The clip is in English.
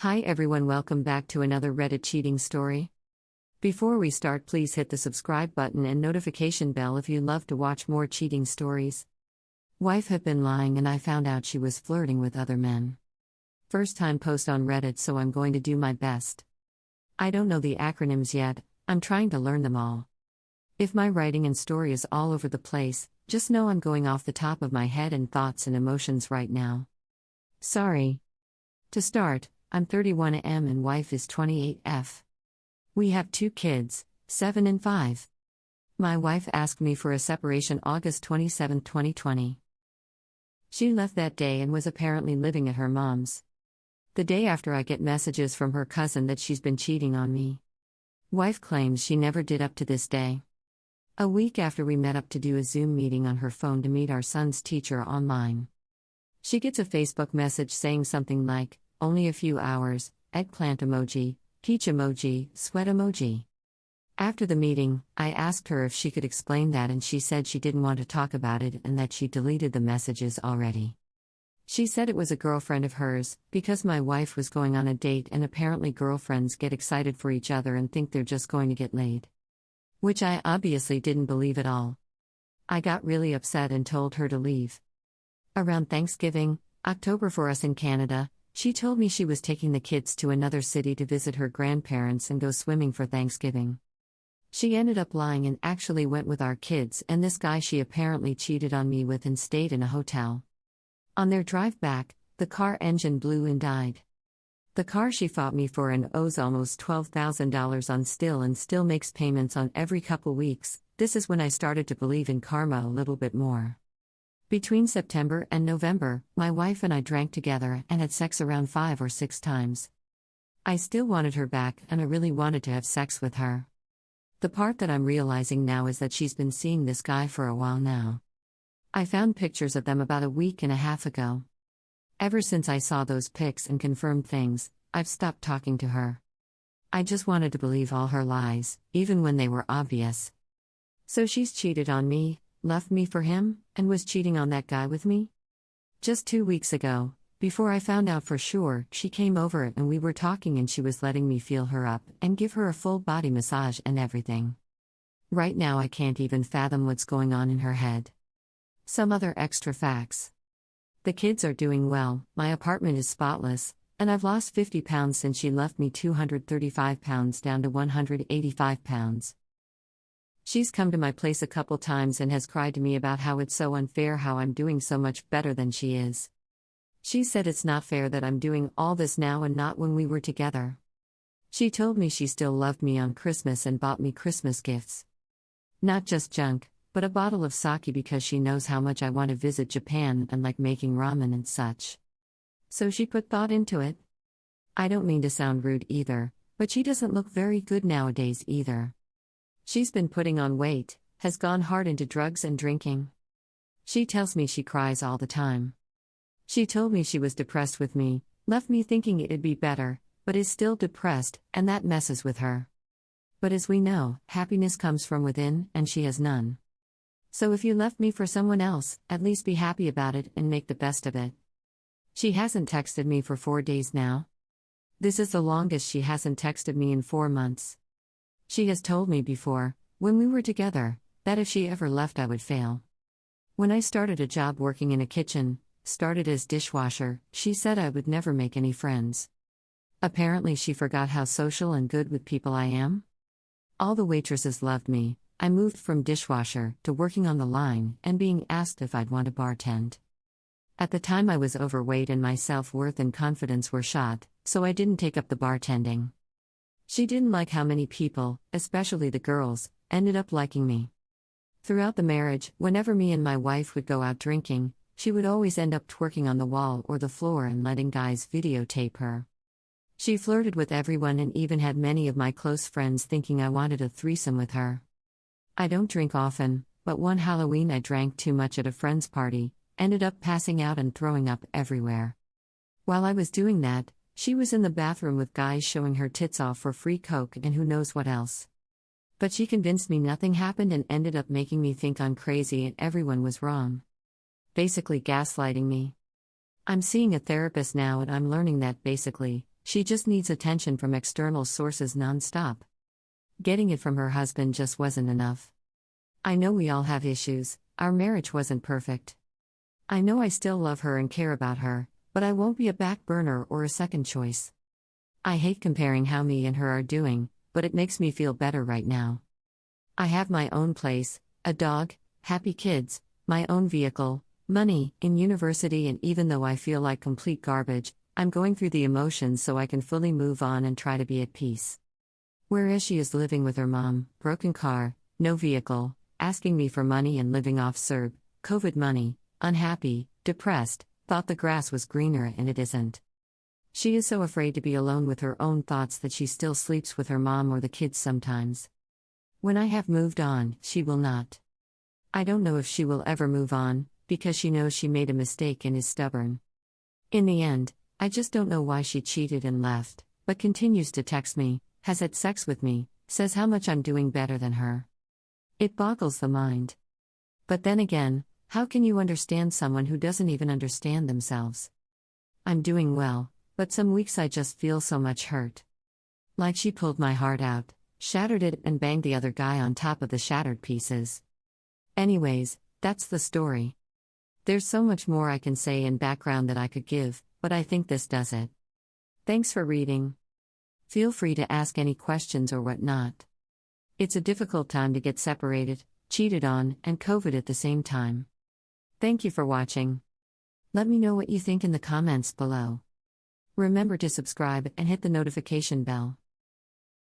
Hi everyone, welcome back to another Reddit cheating story. Before we start, please hit the subscribe button and notification bell if you love to watch more cheating stories. Wife have been lying and I found out she was flirting with other men. First time post on Reddit, so I'm going to do my best. I don't know the acronyms yet, I'm trying to learn them all. If my writing and story is all over the place, just know I'm going off the top of my head and thoughts and emotions right now. Sorry. To start, I'm 31 and wife is 28F. We have 2 kids, 7 and 5. My wife asked me for a separation August 27, 2020. She left that day and was apparently living at her mom's. The day after, I get messages from her cousin that she's been cheating on me. Wife claims she never did up to this day. A week after, we met up to do a Zoom meeting on her phone to meet our son's teacher online. She gets a Facebook message saying something like, "Only a few hours, eggplant emoji, peach emoji, sweat emoji." After the meeting, I asked her if she could explain that, and she said she didn't want to talk about it and that she deleted the messages already. She said it was a girlfriend of hers, because my wife was going on a date, and apparently girlfriends get excited for each other and think they're just going to get laid. Which I obviously didn't believe at all. I got really upset and told her to leave. Around Thanksgiving, October for us in Canada, she told me she was taking the kids to another city to visit her grandparents and go swimming for Thanksgiving. She ended up lying and actually went with our kids and this guy she apparently cheated on me with and stayed in a hotel. On their drive back, the car engine blew and died. The car she fought me for and owes almost $12,000 on and still makes payments on every couple weeks. This is when I started to believe in karma a little bit more. Between September and November, my wife and I drank together and had sex around 5 or 6 times. I still wanted her back and I really wanted to have sex with her. The part that I'm realizing now is that she's been seeing this guy for a while now. I found pictures of them about a week and a half ago. Ever since I saw those pics and confirmed things, I've stopped talking to her. I just wanted to believe all her lies, even when they were obvious. So she's cheated on me, left me for him, and was cheating on that guy with me? Just 2 weeks ago, before I found out for sure, she came over and we were talking and she was letting me feel her up and give her a full body massage and everything. Right now I can't even fathom what's going on in her head. Some other extra facts. The kids are doing well, my apartment is spotless, and I've lost 50 pounds since she left me, 235 pounds down to 185 pounds. She's come to my place a couple times and has cried to me about how it's so unfair how I'm doing so much better than she is. She said it's not fair that I'm doing all this now and not when we were together. She told me she still loved me on Christmas and bought me Christmas gifts. Not just junk, but a bottle of sake because she knows how much I want to visit Japan and like making ramen and such. So she put thought into it. I don't mean to sound rude either, but she doesn't look very good nowadays either. She's been putting on weight, has gone hard into drugs and drinking. She tells me she cries all the time. She told me she was depressed with me, left me thinking it'd be better, but is still depressed, and that messes with her. But as we know, happiness comes from within, and she has none. So if you left me for someone else, at least be happy about it and make the best of it. She hasn't texted me for 4 days now. This is the longest she hasn't texted me in 4 months. She has told me before, when we were together, that if she ever left I would fail. When I started a job working in a kitchen, started as dishwasher, she said I would never make any friends. Apparently she forgot how social and good with people I am. All the waitresses loved me. I moved from dishwasher to working on the line and being asked if I'd want to bartend. At the time I was overweight and my self-worth and confidence were shot, so I didn't take up the bartending. She didn't like how many people, especially the girls, ended up liking me. Throughout the marriage, whenever me and my wife would go out drinking, she would always end up twerking on the wall or the floor and letting guys videotape her. She flirted with everyone and even had many of my close friends thinking I wanted a threesome with her. I don't drink often, but one Halloween I drank too much at a friend's party, ended up passing out and throwing up everywhere. While I was doing that, she was in the bathroom with guys showing her tits off for free coke and who knows what else. But she convinced me nothing happened and ended up making me think I'm crazy and everyone was wrong. Basically gaslighting me. I'm seeing a therapist now and I'm learning that basically, She just needs attention from external sources nonstop. Getting it from her husband just wasn't enough. I know we all have issues, our marriage wasn't perfect. I know I still love her and care about her, but I won't be a back burner or a second choice. I hate comparing how me and her are doing, but it makes me feel better right now. I have my own place, a dog, happy kids, my own vehicle, money, in university, and even though I feel like complete garbage, I'm going through the emotions so I can fully move on and try to be at peace. Whereas she is living with her mom, broken car, no vehicle, asking me for money and living off CERB, COVID money, unhappy, depressed, thought the grass was greener and it isn't. She is so afraid to be alone with her own thoughts that she still sleeps with her mom or the kids sometimes. When I have moved on, she will not. I don't know if she will ever move on, because she knows she made a mistake and is stubborn. In the end, I just don't know why she cheated and left, but continues to text me, has had sex with me, says how much I'm doing better than her. It boggles the mind. But then again, how can you understand someone who doesn't even understand themselves? I'm doing well, but some weeks I just feel so much hurt. Like she pulled my heart out, shattered it, and banged the other guy on top of the shattered pieces. Anyways, that's the story. There's so much more I can say in background that I could give, but I think this does it. Thanks for reading. Feel free to ask any questions or whatnot. It's a difficult time to get separated, cheated on, and COVID at the same time. Thank you for watching. Let me know what you think in the comments below. Remember to subscribe and hit the notification bell.